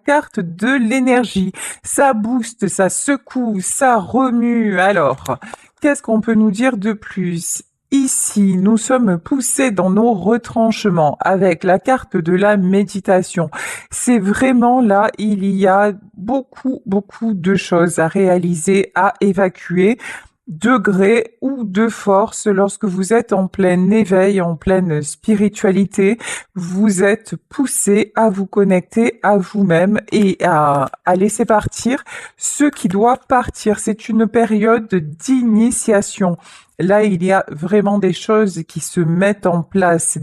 carte de l'énergie. Ça booste, ça secoue, ça remue. Alors, qu'est-ce qu'on peut nous dire de plus? Ici, nous sommes poussés dans nos retranchements avec la carte de la méditation. C'est vraiment là, il y a beaucoup, beaucoup de choses à réaliser, à évacuer, de gré ou de force. Lorsque vous êtes en plein éveil, en pleine spiritualité, vous êtes poussé à vous connecter à vous-même et à laisser partir ce qui doit partir. C'est une période d'initiation. Là, il y a vraiment des choses qui se mettent en place,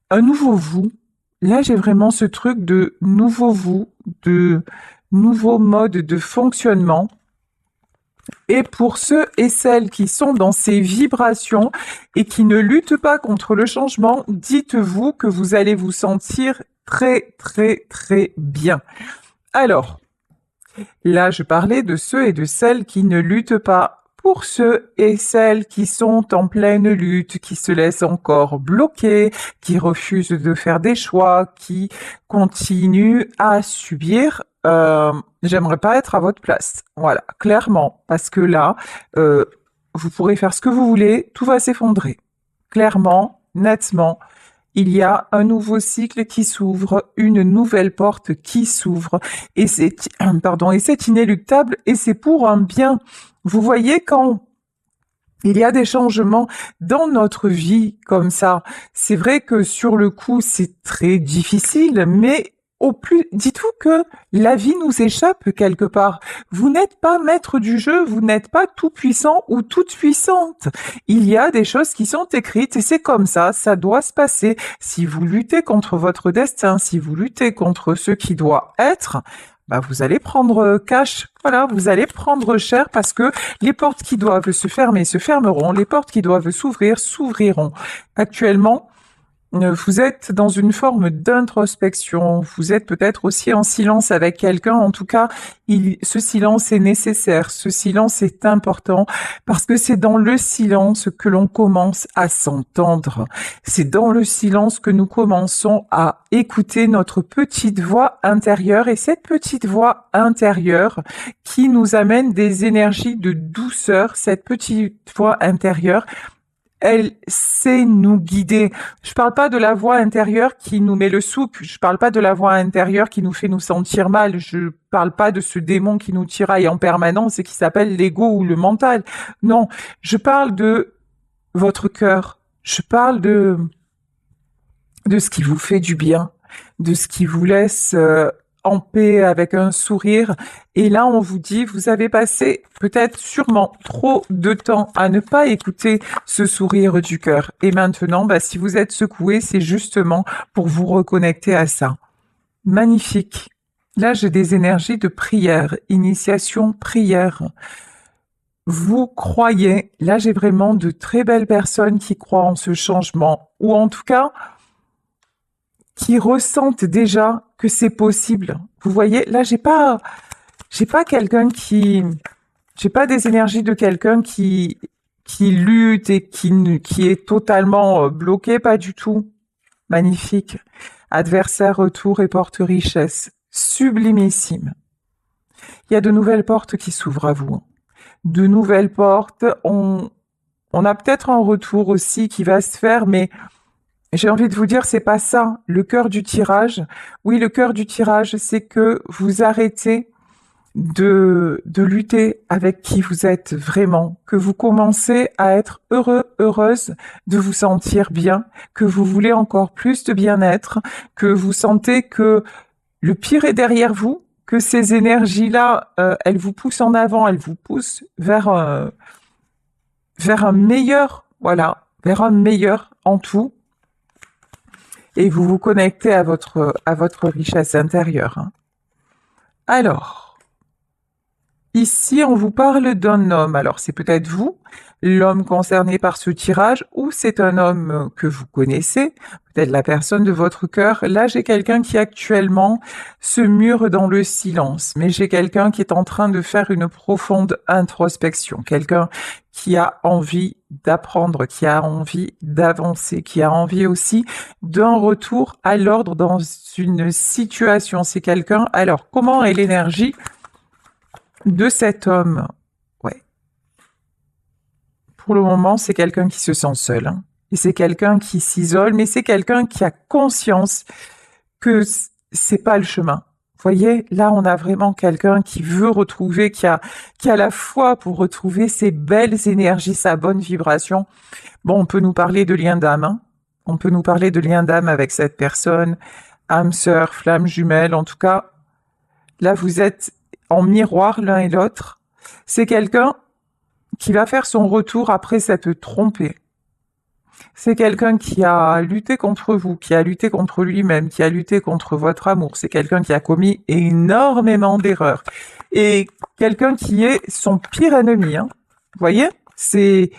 un nouveau vous. Là, j'ai vraiment ce truc de nouveau vous, de nouveau mode de fonctionnement. Et pour ceux et celles qui sont dans ces vibrations et qui ne luttent pas contre le changement, dites-vous que vous allez vous sentir très, très, très bien. Alors, là, je parlais de ceux et de celles qui ne luttent pas. Pour ceux et celles qui sont en pleine lutte, qui se laissent encore bloquer, qui refusent de faire des choix, qui continuent à subir, j'aimerais pas être à votre place. Voilà, clairement, parce que là, vous pourrez faire ce que vous voulez, tout va s'effondrer. Clairement, nettement, il y a un nouveau cycle qui s'ouvre, une nouvelle porte qui s'ouvre, et c'est inéluctable, et c'est pour un bien. Vous voyez, quand il y a des changements dans notre vie comme ça, c'est vrai que sur le coup, c'est très difficile, mais au plus, dites-vous que la vie nous échappe quelque part. Vous n'êtes pas maître du jeu, vous n'êtes pas tout puissant ou toute puissante. Il y a des choses qui sont écrites et c'est comme ça doit se passer. Si vous luttez contre votre destin, si vous luttez contre ce qui doit être, bah vous allez prendre cash, voilà, vous allez prendre cher parce que les portes qui doivent se fermer se fermeront, les portes qui doivent s'ouvrir s'ouvriront. Actuellement, vous êtes dans une forme d'introspection, vous êtes peut-être aussi en silence avec quelqu'un, en tout cas, ce silence est nécessaire, ce silence est important, parce que c'est dans le silence que l'on commence à s'entendre, c'est dans le silence que nous commençons à écouter notre petite voix intérieure, et cette petite voix intérieure qui nous amène des énergies de douceur, cette petite voix intérieure, elle sait nous guider. Je parle pas de la voix intérieure qui nous met le souk, je parle pas de la voix intérieure qui nous fait nous sentir mal, je parle pas de ce démon qui nous tiraille en permanence et qui s'appelle l'ego ou le mental. Non, je parle de votre cœur. Je parle de ce qui vous fait du bien, de ce qui vous laisse en paix avec un sourire. Et là, on vous dit, vous avez passé peut-être sûrement trop de temps à ne pas écouter ce sourire du cœur. Et maintenant, bah, si vous êtes secoué, c'est justement pour vous reconnecter à ça. Magnifique. Là, j'ai des énergies de prière, initiation prière. Vous croyez, là j'ai vraiment de très belles personnes qui croient en ce changement, ou en tout cas, qui ressentent déjà que c'est possible. Vous voyez, là, j'ai pas quelqu'un j'ai pas des énergies de quelqu'un qui lutte et qui est totalement bloqué, pas du tout. Magnifique. Adversaire, retour et porte richesse. Sublimissime. Il y a de nouvelles portes qui s'ouvrent à vous. De nouvelles portes. On a peut-être un retour aussi qui va se faire, mais j'ai envie de vous dire, c'est pas ça, le cœur du tirage. Oui, le cœur du tirage, c'est que vous arrêtez de lutter avec qui vous êtes vraiment, que vous commencez à être heureux, heureuse de vous sentir bien, que vous voulez encore plus de bien-être, que vous sentez que le pire est derrière vous, que ces énergies-là, elles vous poussent en avant, elles vous poussent vers un meilleur, voilà, vers un meilleur en tout. Et vous vous connectez à votre richesse intérieure. Alors, Ici, on vous parle d'un homme. Alors, c'est peut-être vous, l'homme concerné par ce tirage, ou c'est un homme que vous connaissez, peut-être la personne de votre cœur. Là, j'ai quelqu'un qui actuellement se mure dans le silence, mais j'ai quelqu'un qui est en train de faire une profonde introspection, quelqu'un qui a envie d'apprendre, qui a envie d'avancer, qui a envie aussi d'un retour à l'ordre dans une situation. C'est quelqu'un. Alors, comment est l'énergie de cet homme? Ouais. Pour le moment, c'est quelqu'un qui se sent seul, hein. Et c'est quelqu'un qui s'isole, mais c'est quelqu'un qui a conscience que c'est pas le chemin. Vous voyez, là, on a vraiment quelqu'un qui veut retrouver, qui a la foi pour retrouver ses belles énergies, sa bonne vibration. Bon, on peut nous parler de lien d'âme, hein. On peut nous parler de lien d'âme avec cette personne, âme sœur, flamme jumelle. En tout cas, là, vous êtes en miroir l'un et l'autre. C'est quelqu'un qui va faire son retour après s'être trompé. C'est quelqu'un qui a lutté contre vous, qui a lutté contre lui-même, qui a lutté contre votre amour. C'est quelqu'un qui a commis énormément d'erreurs. Et quelqu'un qui est son pire ennemi, hein. Vous voyez? C'est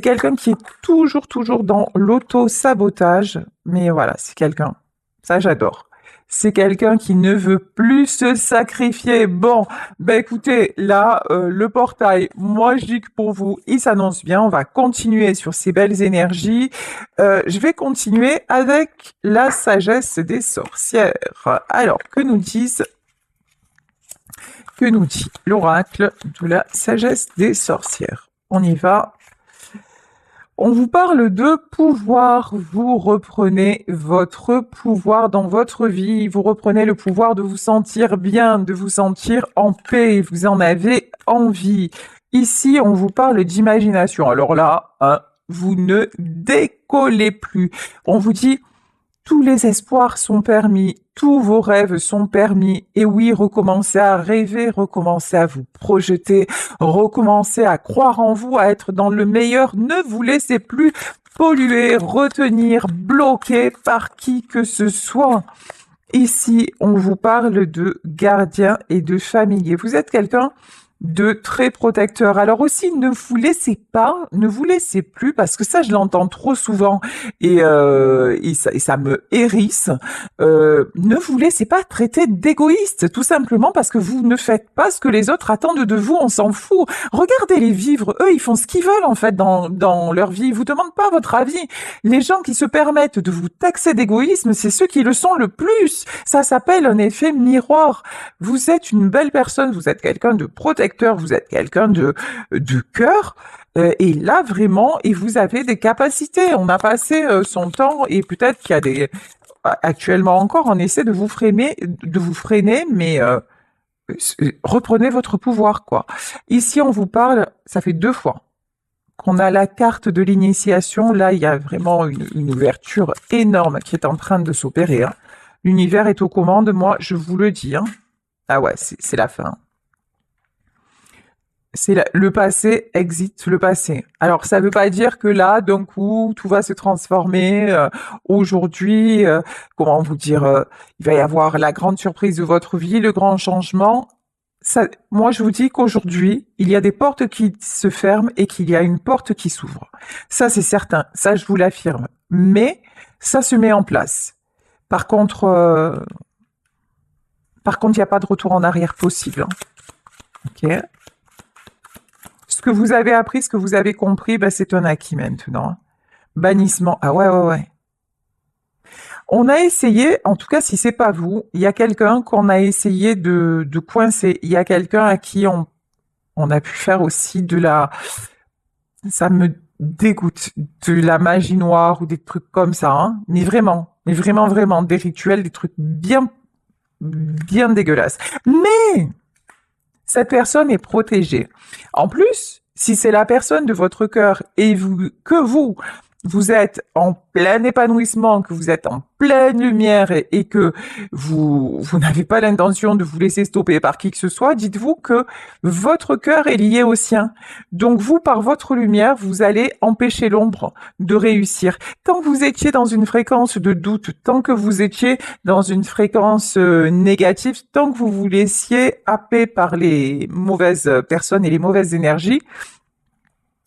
quelqu'un qui est toujours dans l'auto-sabotage. Mais voilà, c'est quelqu'un. Ça, j'adore. C'est quelqu'un qui ne veut plus se sacrifier. Bon, ben écoutez, là, le portail, moi je dis que pour vous, il s'annonce bien. On va continuer sur ces belles énergies. Je vais continuer avec la sagesse des sorcières. Alors, que nous dit l'oracle de la sagesse des sorcières? On y va. On vous parle de pouvoir, vous reprenez votre pouvoir dans votre vie, vous reprenez le pouvoir de vous sentir bien, de vous sentir en paix, vous en avez envie. Ici, on vous parle d'imagination. Alors là, hein, vous ne décollez plus. On vous dit, tous les espoirs sont permis, tous vos rêves sont permis. Et oui, recommencez à rêver, recommencez à vous projeter, recommencez à croire en vous, à être dans le meilleur. Ne vous laissez plus polluer, retenir, bloquer par qui que ce soit. Ici, on vous parle de gardien et de familier. Vous êtes quelqu'un de très protecteur. Alors aussi, ne vous laissez pas, ne vous laissez plus, parce que ça, je l'entends trop souvent et ça me hérisse. Ne vous laissez pas traiter d'égoïste, tout simplement parce que vous ne faites pas ce que les autres attendent de vous. On s'en fout. Regardez-les vivre. Eux, ils font ce qu'ils veulent en fait dans leur vie. Ils vous demandent pas votre avis. Les gens qui se permettent de vous taxer d'égoïsme, c'est ceux qui le sont le plus. Ça s'appelle un effet miroir. Vous êtes une belle personne. Vous êtes quelqu'un de protecteur. Vous êtes quelqu'un de cœur, et là vraiment, et vous avez des capacités. On a passé son temps, et peut-être qu'il y a des actuellement encore, on essaie de vous freiner, mais reprenez votre pouvoir, quoi. Ici, on vous parle, ça fait 2 fois qu'on a la carte de l'initiation. Là, il y a vraiment une ouverture énorme qui est en train de s'opérer, hein. L'univers est aux commandes, moi, je vous le dis, hein. Ah ouais, c'est la fin. Le passé exit le passé. Alors, ça veut pas dire que là, d'un coup, tout va se transformer. Aujourd'hui, comment vous dire, il va y avoir la grande surprise de votre vie, le grand changement. Ça, moi, je vous dis qu'aujourd'hui, il y a des portes qui se ferment et qu'il y a une porte qui s'ouvre. Ça, c'est certain. Ça, je vous l'affirme. Mais ça se met en place. Par contre, il n'y a pas de retour en arrière possible, hein. Ok. Ce que vous avez appris, ce que vous avez compris, ben, c'est un acquis maintenant, hein. Bannissement. Ah ouais. On a essayé, en tout cas si c'est pas vous, il y a quelqu'un qu'on a essayé de coincer. Il y a quelqu'un à qui on a pu faire aussi ça me dégoûte, de la magie noire ou des trucs comme ça, hein. Mais vraiment, des rituels, des trucs bien dégueulasses. Mais cette personne est protégée. En plus, si c'est la personne de votre cœur et que vous vous êtes en plein épanouissement, que vous êtes en pleine lumière et que vous n'avez pas l'intention de vous laisser stopper par qui que ce soit, dites-vous que votre cœur est lié au sien. Donc vous, par votre lumière, vous allez empêcher l'ombre de réussir. Tant que vous étiez dans une fréquence de doute, tant que vous étiez dans une fréquence négative, tant que vous vous laissiez happer par les mauvaises personnes et les mauvaises énergies,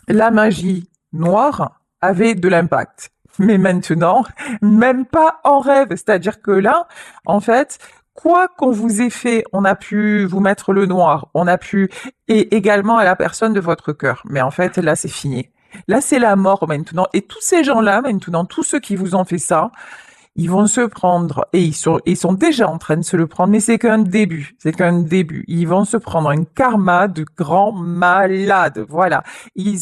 la magie noire avait de l'impact. Mais maintenant, même pas en rêve. C'est-à-dire que là, en fait, quoi qu'on vous ait fait, on a pu vous mettre le noir, on a pu, et également à la personne de votre cœur. Mais en fait, là, c'est fini. Là, c'est la mort maintenant. Et tous ces gens-là, maintenant, tous ceux qui vous ont fait ça, ils vont se prendre, et ils sont déjà en train de se le prendre, mais c'est qu'un début, c'est qu'un début. Ils vont se prendre un karma de grands malades, voilà. Ils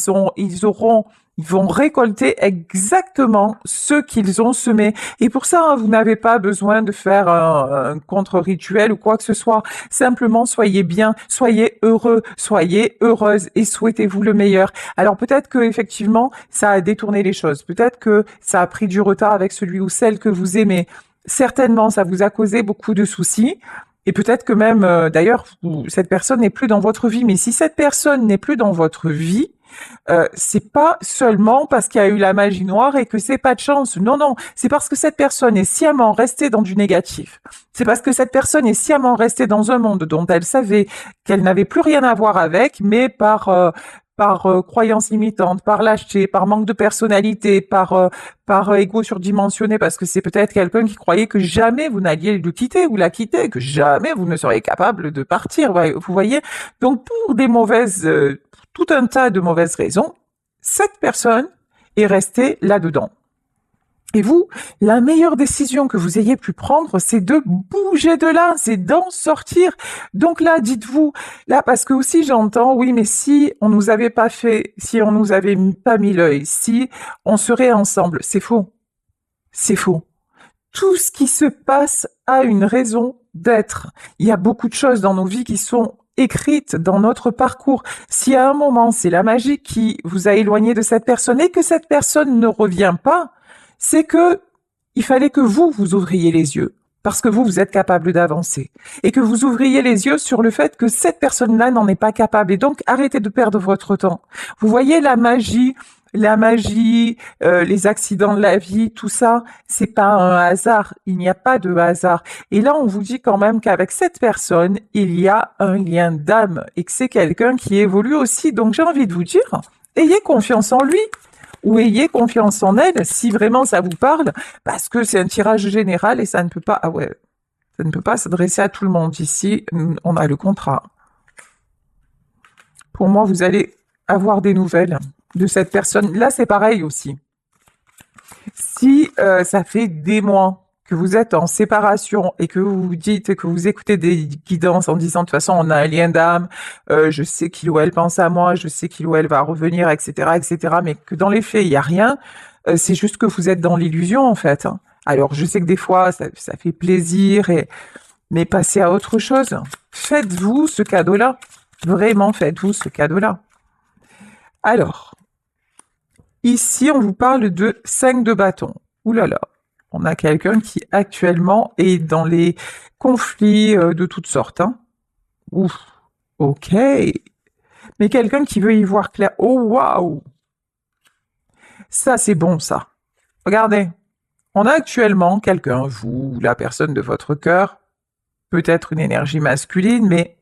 vont récolter exactement ce qu'ils ont semé. Et pour ça, hein, vous n'avez pas besoin de faire un contre-rituel ou quoi que ce soit. Simplement, soyez bien, soyez heureux, soyez heureuse et souhaitez-vous le meilleur. Alors peut-être que effectivement, ça a détourné les choses. Peut-être que ça a pris du retard avec celui ou celle que vous aimez. Certainement, ça vous a causé beaucoup de soucis. Et peut-être que même, d'ailleurs, cette personne n'est plus dans votre vie. Mais si cette personne n'est plus dans votre vie, c'est pas seulement parce qu'il y a eu la magie noire et que c'est pas de chance. Non, non, c'est parce que cette personne est sciemment restée dans du négatif. C'est parce que cette personne est sciemment restée dans un monde dont elle savait qu'elle n'avait plus rien à voir avec, mais par croyance limitante, par lâcheté, par manque de personnalité, par ego surdimensionné, parce que c'est peut-être quelqu'un qui croyait que jamais vous n'alliez le quitter ou la quitter, que jamais vous ne seriez capable de partir. Vous voyez. Donc pour des mauvaises tout un tas de mauvaises raisons, cette personne est restée là-dedans. Et vous, la meilleure décision que vous ayez pu prendre, c'est de bouger de là, c'est d'en sortir. Donc là, dites-vous, là, parce que aussi j'entends, oui, mais si on nous avait pas fait, si on nous avait pas mis l'œil, si on serait ensemble, c'est faux. C'est faux. Tout ce qui se passe a une raison d'être. Il y a beaucoup de choses dans nos vies qui sont écrites dans notre parcours. Si à un moment c'est la magie qui vous a éloigné de cette personne et que cette personne ne revient pas, c'est que il fallait que vous ouvriez les yeux. Parce que vous êtes capable d'avancer. Et que vous ouvriez les yeux sur le fait que cette personne-là n'en est pas capable. Et donc, arrêtez de perdre votre temps. Vous voyez la magie, les accidents de la vie, tout ça, c'est pas un hasard. Il n'y a pas de hasard. Et là, on vous dit quand même qu'avec cette personne, il y a un lien d'âme et que c'est quelqu'un qui évolue aussi. Donc, j'ai envie de vous dire, ayez confiance en lui ou ayez confiance en elle si vraiment ça vous parle, parce que c'est un tirage général et ça ne peut pas, ah ouais, ça ne peut pas s'adresser à tout le monde. Ici, on a le contrat. Pour moi, vous allez avoir des nouvelles de cette personne. Là, c'est pareil aussi. Si ça fait des mois que vous êtes en séparation et que vous vous dites que vous écoutez des guidances en disant de toute façon on a un lien d'âme, je sais qu'il ou elle pense à moi, je sais qu'il ou elle va revenir, etc., mais que dans les faits il y a rien, c'est juste que vous êtes dans l'illusion en fait. Hein. Alors je sais que des fois ça fait plaisir, mais passez à autre chose. Faites-vous ce cadeau-là, vraiment faites-vous ce cadeau-là. Alors, ici on vous parle de 5 de bâton. Ouh là là. On a quelqu'un qui actuellement est dans les conflits de toutes sortes. Hein. Ouf, ok. Mais quelqu'un qui veut y voir clair. Oh waouh. Ça c'est bon ça. Regardez, on a actuellement quelqu'un, vous, la personne de votre cœur, peut-être une énergie masculine, mais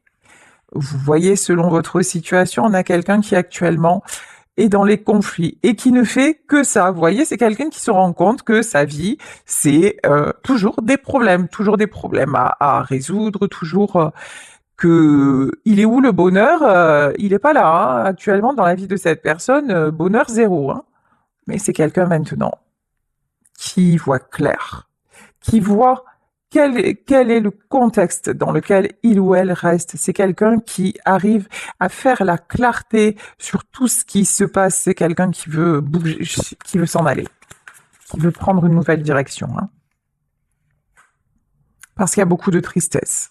vous voyez selon votre situation, on a quelqu'un qui actuellement et dans les conflits et qui ne fait que ça. Vous voyez, c'est quelqu'un qui se rend compte que sa vie, c'est toujours des problèmes à résoudre, toujours que il est où le bonheur. Il est pas là hein. Actuellement dans la vie de cette personne, bonheur zéro. Hein. Mais c'est quelqu'un maintenant qui voit clair, qui voit quel est le contexte dans lequel il ou elle reste. C'est quelqu'un qui arrive à faire la clarté sur tout ce qui se passe. C'est quelqu'un qui veut bouger, qui veut s'en aller, qui veut prendre une nouvelle direction. Hein. Parce qu'il y a beaucoup de tristesse.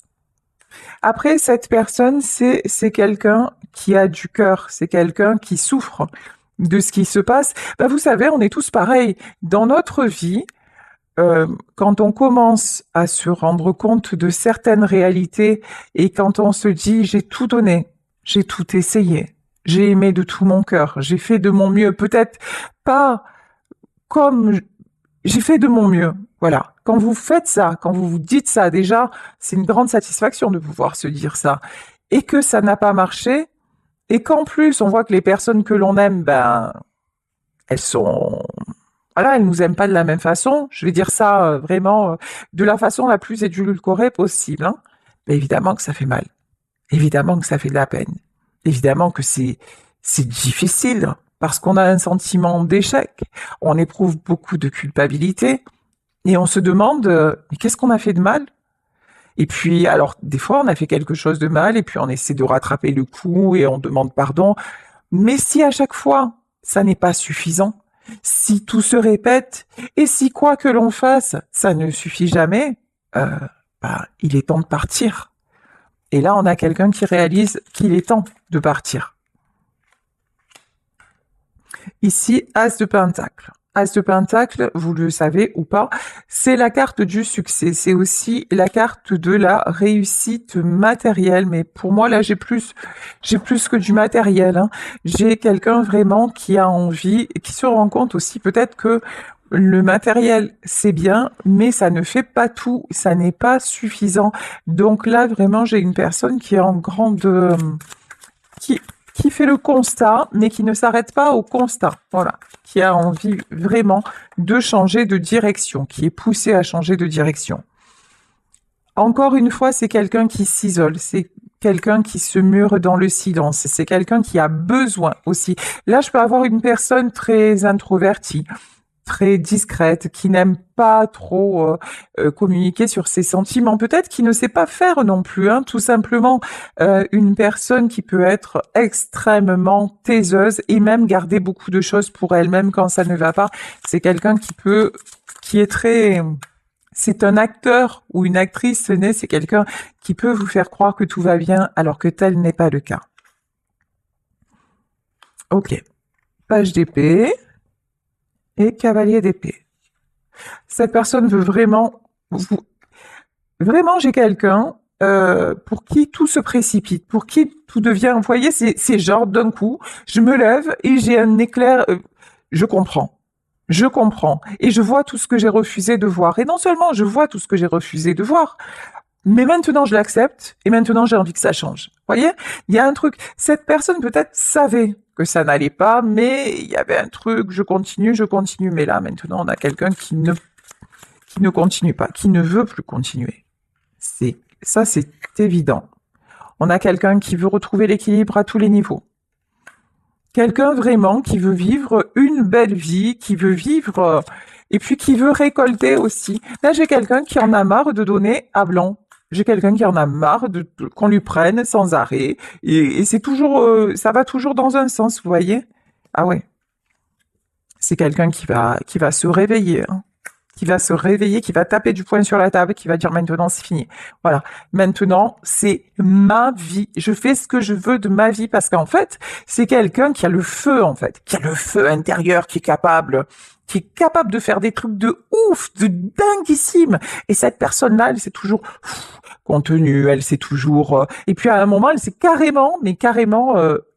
Après, cette personne, c'est quelqu'un qui a du cœur, c'est quelqu'un qui souffre. de ce qui se passe. Ben, vous savez, on est tous pareils. Dans notre vie, quand on commence à se rendre compte de certaines réalités et quand on se dit j'ai tout donné, j'ai tout essayé, j'ai aimé de tout mon cœur, j'ai fait de mon mieux, peut-être pas comme j'ai fait de mon mieux. Voilà. Quand vous faites ça, quand vous vous dites ça, déjà, c'est une grande satisfaction de pouvoir se dire ça. Et que ça n'a pas marché, et qu'en plus, on voit que les personnes que l'on aime, ben, elles sont, voilà, elles nous aiment pas de la même façon. Je vais dire ça vraiment de la façon la plus édulcorée possible. Hein. Mais évidemment que ça fait mal. Évidemment que ça fait de la peine. Évidemment que c'est difficile parce qu'on a un sentiment d'échec. On éprouve beaucoup de culpabilité et on se demande mais qu'est-ce qu'on a fait de mal? Et puis alors des fois on a fait quelque chose de mal et puis on essaie de rattraper le coup et on demande pardon. Mais si à chaque fois ça n'est pas suffisant, si tout se répète et si quoi que l'on fasse, ça ne suffit jamais, bah, il est temps de partir. Et là, on a quelqu'un qui réalise qu'il est temps de partir. Ici, As de Pentacle. As de Pentacle, vous le savez ou pas, c'est la carte du succès. C'est aussi la carte de la réussite matérielle. Mais pour moi, là, j'ai plus que du matériel. Hein. J'ai quelqu'un vraiment qui a envie et qui se rend compte aussi peut-être que le matériel, c'est bien, mais ça ne fait pas tout. Ça n'est pas suffisant. Donc là, vraiment, j'ai une personne qui est en grande, qui fait le constat, mais qui ne s'arrête pas au constat. Voilà. Qui a envie vraiment de changer de direction, qui est poussé à changer de direction. Encore une fois, c'est quelqu'un qui s'isole, c'est quelqu'un qui se mure dans le silence, c'est quelqu'un qui a besoin aussi. Là, je peux avoir une personne très introvertie, très discrète, qui n'aime pas trop communiquer sur ses sentiments, peut-être qui ne sait pas faire non plus, hein, tout simplement une personne qui peut être extrêmement taiseuse et même garder beaucoup de choses pour elle-même quand ça ne va pas. C'est quelqu'un qui est très, c'est un acteur ou une actrice, c'est quelqu'un qui peut vous faire croire que tout va bien alors que tel n'est pas le cas. Ok, page d'épée. Et cavalier d'épée. Cette personne veut vraiment, vraiment j'ai quelqu'un pour qui tout se précipite, pour qui tout devient, vous voyez, c'est genre d'un coup, je me lève et j'ai un éclair, je comprends. Je comprends. Et je vois tout ce que j'ai refusé de voir. Et non seulement je vois tout ce que j'ai refusé de voir, mais maintenant je l'accepte et maintenant j'ai envie que ça change. Vous voyez, il y a un truc. Cette personne peut-être savait que ça n'allait pas, mais il y avait un truc, je continue. Mais là maintenant on a quelqu'un qui ne continue pas, qui ne veut plus continuer. C'est évident. On a quelqu'un qui veut retrouver l'équilibre à tous les niveaux. Quelqu'un vraiment qui veut vivre une belle vie, qui veut vivre et puis qui veut récolter aussi. Là, j'ai quelqu'un qui en a marre de donner à blanc. J'ai quelqu'un qui en a marre qu'on lui prenne sans arrêt. Et c'est toujours, ça va toujours dans un sens, vous voyez? Ah ouais. C'est quelqu'un qui va se réveiller, hein. Qui va se réveiller, qui va taper du poing sur la table, qui va dire maintenant c'est fini. Voilà. Maintenant, c'est ma vie. Je fais ce que je veux de ma vie parce qu'en fait, c'est quelqu'un qui a le feu, en fait, qui a le feu intérieur, qui est capable de faire des trucs de ouf, de dinguissime. Et cette personne-là, elle s'est toujours contenue, elle s'est toujours... et puis à un moment, elle s'est carrément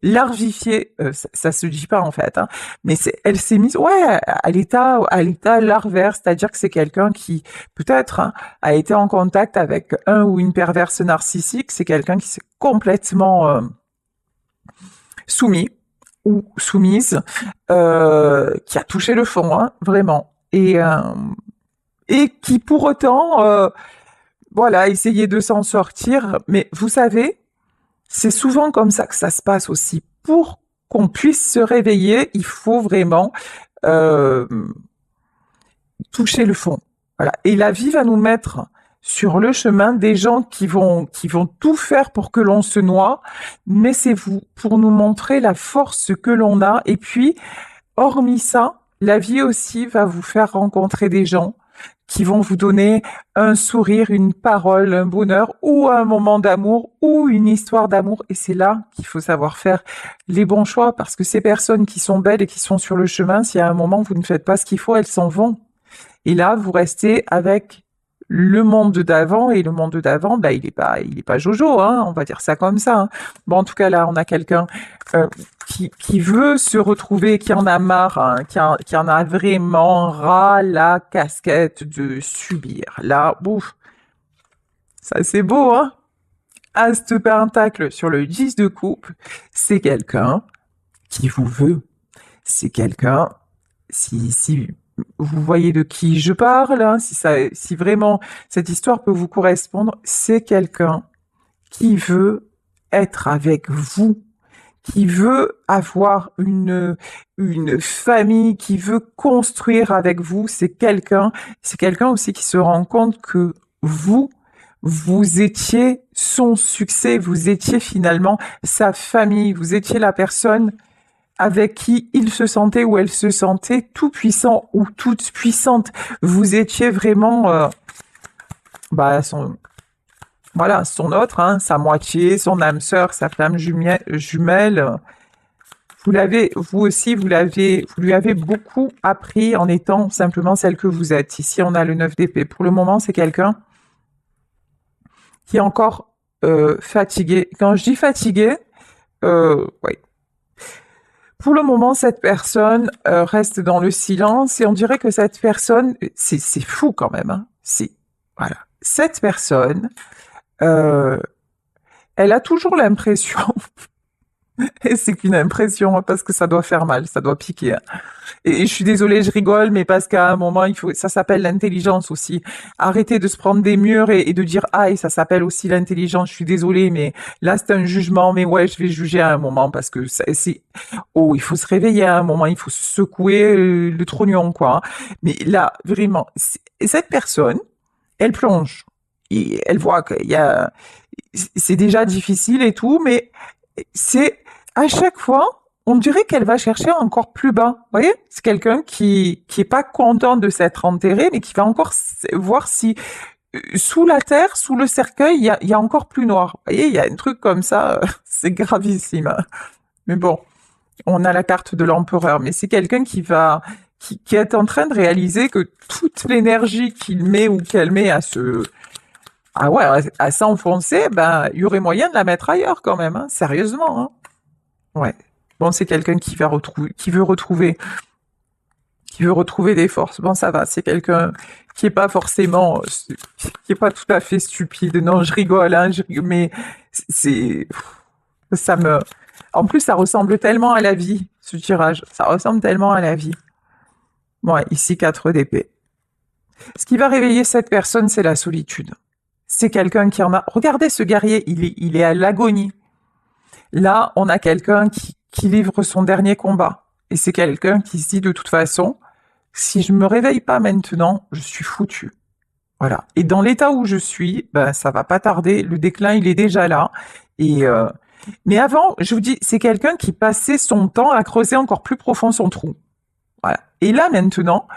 larvifiée. Ça se dit pas en fait, hein. Mais elle s'est mise, ouais, à l'état larvaire, c'est-à-dire que c'est quelqu'un qui peut-être hein, a été en contact avec un ou une perverse narcissique. C'est quelqu'un qui s'est complètement soumis ou soumise, qui a touché le fond, hein, vraiment, et qui pour autant, voilà, essayait de s'en sortir. Mais vous savez, c'est souvent comme ça que ça se passe aussi. Pour qu'on puisse se réveiller, il faut vraiment toucher le fond. Voilà. Et la vie va nous mettre sur le chemin des gens qui vont tout faire pour que l'on se noie, mais c'est vous, pour nous montrer la force que l'on a. Et puis, hormis ça, la vie aussi va vous faire rencontrer des gens qui vont vous donner un sourire, une parole, un bonheur ou un moment d'amour ou une histoire d'amour. Et c'est là qu'il faut savoir faire les bons choix parce que ces personnes qui sont belles et qui sont sur le chemin, si à un moment vous ne faites pas ce qu'il faut, elles s'en vont. Et là, vous restez avec le monde d'avant et le monde d'avant, bah, il est pas jojo, hein, on va dire ça comme ça. Hein. Bon, en tout cas, là, on a quelqu'un qui veut se retrouver, qui en a marre, hein, qui en a vraiment ras la casquette de subir. Là, bouf, ça c'est beau, hein. As de pentacle sur le 10 de coupe, c'est quelqu'un qui vous veut. C'est quelqu'un, si vous voyez de qui je parle, hein, si vraiment cette histoire peut vous correspondre, c'est quelqu'un qui veut être avec vous, qui veut avoir une famille, qui veut construire avec vous. C'est quelqu'un aussi qui se rend compte que vous étiez son succès, vous étiez finalement sa famille, vous étiez la personne avec qui il se sentait ou elle se sentait tout puissant ou toute puissante. Vous étiez vraiment son autre, hein, sa moitié, son âme sœur, sa flamme jumelle. Vous lui avez beaucoup appris en étant simplement celle que vous êtes. Ici, on a le 9 d'épée. Pour le moment, c'est quelqu'un qui est encore fatigué. Quand je dis fatigué, oui. Pour le moment, cette personne reste dans le silence et on dirait que cette personne, c'est fou quand même. Hein. Voilà. Cette personne, elle a toujours l'impression, et c'est qu'une impression parce que ça doit faire mal, ça doit piquer. Hein. Et je suis désolée, je rigole, mais parce qu'à un moment, ça s'appelle l'intelligence aussi. Arrêtez de se prendre des murs et de dire ah, et ça s'appelle aussi l'intelligence. Je suis désolée, mais là c'est un jugement. Mais ouais, je vais juger à un moment parce que il faut se réveiller à un moment, il faut se secouer le trognon quoi. Mais là, vraiment, cette personne, elle plonge et elle voit c'est déjà difficile et tout, mais c'est à chaque fois. On dirait qu'elle va chercher encore plus bas. Vous voyez, c'est quelqu'un qui est pas content de s'être enterré, mais qui va encore voir si sous la terre, sous le cercueil, il y a encore plus noir. Vous voyez, il y a un truc comme ça, c'est gravissime. Hein. Mais bon, on a la carte de l'empereur, mais c'est quelqu'un qui est en train de réaliser que toute l'énergie qu'il met ou qu'elle met à s'enfoncer, ben, il y aurait moyen de la mettre ailleurs quand même, hein, sérieusement. Hein. Ouais. Bon, c'est quelqu'un qui veut retrouver des forces. Bon, ça va. C'est quelqu'un qui est pas forcément, qui est pas tout à fait stupide. Non, je rigole, hein, mais en plus, ça ressemble tellement à la vie, ce tirage. Ça ressemble tellement à la vie. Ouais, ici, 4 d'épée. Ce qui va réveiller cette personne, c'est la solitude. C'est quelqu'un qui en a. Regardez ce guerrier, il est à l'agonie. Là, on a quelqu'un qui livre son dernier combat. Et c'est quelqu'un qui se dit de toute façon, si je me réveille pas maintenant, je suis foutu. Voilà. Et dans l'état où je suis, ben ça va pas tarder. Le déclin, il est déjà là. Mais avant, je vous dis, c'est quelqu'un qui passait son temps à creuser encore plus profond son trou. Voilà. Et là maintenant,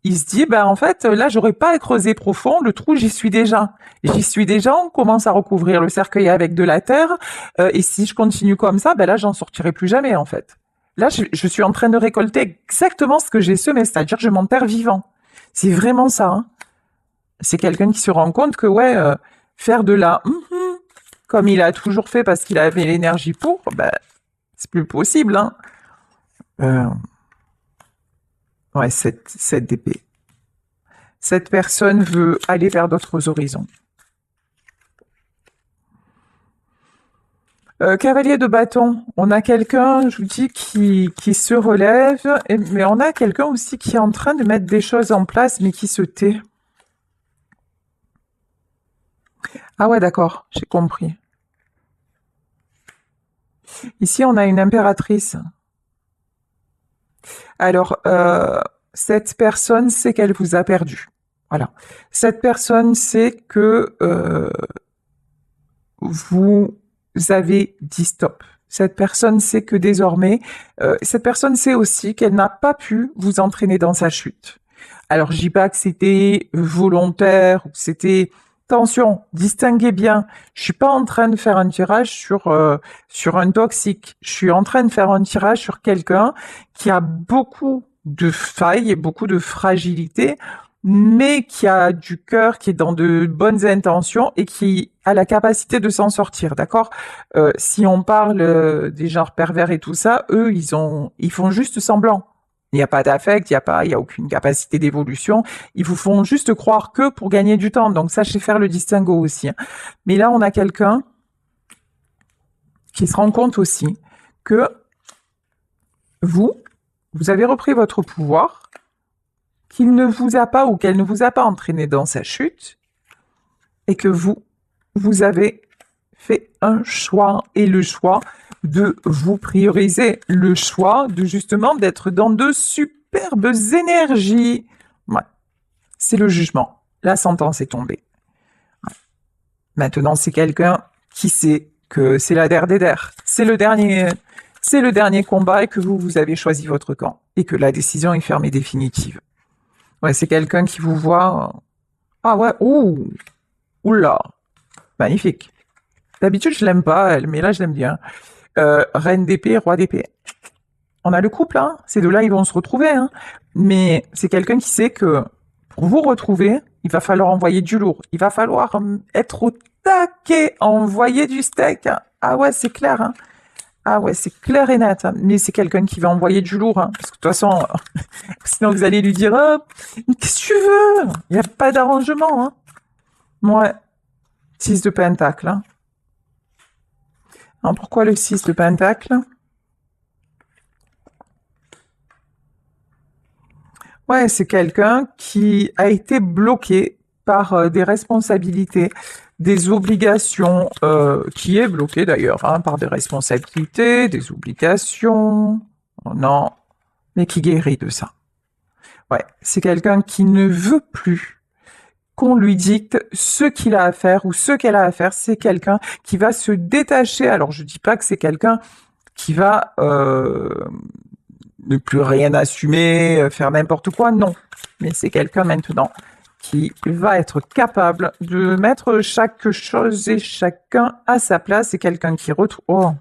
il se dit, ben en fait, là, j'aurais pas à creuser profond, le trou, j'y suis déjà. J'y suis déjà, on commence à recouvrir le cercueil avec de la terre, et si je continue comme ça, ben là, j'en sortirai plus jamais, en fait. Là, je suis en train de récolter exactement ce que j'ai semé, c'est-à-dire que je m'enterre vivant. C'est vraiment ça. Hein. C'est quelqu'un qui se rend compte que, ouais, faire de la comme il a toujours fait parce qu'il avait l'énergie pour, ben, c'est plus possible, hein. Ouais, 7 d'épée. Cette personne veut aller vers d'autres horizons. Cavalier de bâton, on a quelqu'un, je vous dis, qui se relève, mais on a quelqu'un aussi qui est en train de mettre des choses en place, mais qui se tait. Ah ouais, d'accord, j'ai compris. Ici, on a une impératrice. Alors, cette personne sait qu'elle vous a perdu. Voilà. Cette personne sait que vous avez dit stop. Cette personne sait que désormais, cette personne sait aussi qu'elle n'a pas pu vous entraîner dans sa chute. Alors, je dis pas que c'était volontaire ou que c'était... Attention, distinguez bien. Je suis pas en train de faire un tirage sur un toxique. Je suis en train de faire un tirage sur quelqu'un qui a beaucoup de failles et beaucoup de fragilité, mais qui a du cœur, qui est dans de bonnes intentions et qui a la capacité de s'en sortir, d'accord? Si on parle des genres pervers et tout ça, eux, ils font juste semblant. Il n'y a pas d'affect, il y a aucune capacité d'évolution. Ils vous font juste croire que pour gagner du temps. Donc, sachez faire le distinguo aussi, hein. Mais là, on a quelqu'un qui se rend compte aussi que vous avez repris votre pouvoir, qu'il ne vous a pas ou qu'elle ne vous a pas entraîné dans sa chute, et que vous avez fait un choix, et le choix de vous prioriser, le choix de justement d'être dans de superbes énergies. Ouais. C'est le jugement. La sentence est tombée. Maintenant, c'est quelqu'un qui sait que c'est la der des der. C'est le dernier combat et que vous avez choisi votre camp. Et que la décision est ferme et définitive. Ouais, c'est quelqu'un qui vous voit. Ah ouais, ouh, oula, magnifique. D'habitude, je l'aime pas, elle, mais là, je l'aime bien. Reine d'épée, roi d'épée. On a le couple, hein. Ces deux-là, ils vont se retrouver, hein. Mais c'est quelqu'un qui sait que pour vous retrouver, il va falloir envoyer du lourd. Il va falloir être au taquet, envoyer du steak. Ah ouais, c'est clair, hein. Ah ouais, c'est clair et net, hein. Mais c'est quelqu'un qui va envoyer du lourd, hein. Parce que de toute façon, sinon vous allez lui dire, oh, qu'est-ce que tu veux? Il n'y a pas d'arrangement, hein. Ouais, 6 de pentacle, hein. Alors, pourquoi le 6 de pentacle? Ouais, c'est quelqu'un qui a été bloqué par des responsabilités, des obligations, qui est bloqué d'ailleurs, hein, par des responsabilités, des obligations. Oh non, mais qui guérit de ça. Ouais, c'est quelqu'un qui ne veut plus qu'on lui dicte ce qu'il a à faire ou ce qu'elle a à faire. C'est quelqu'un qui va se détacher. Alors, je dis pas que c'est quelqu'un qui va ne plus rien assumer, faire n'importe quoi, non. Mais c'est quelqu'un maintenant qui va être capable de mettre chaque chose et chacun à sa place. C'est quelqu'un qui retrouve... Oh,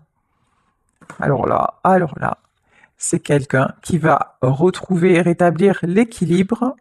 alors là, c'est quelqu'un qui va retrouver et rétablir l'équilibre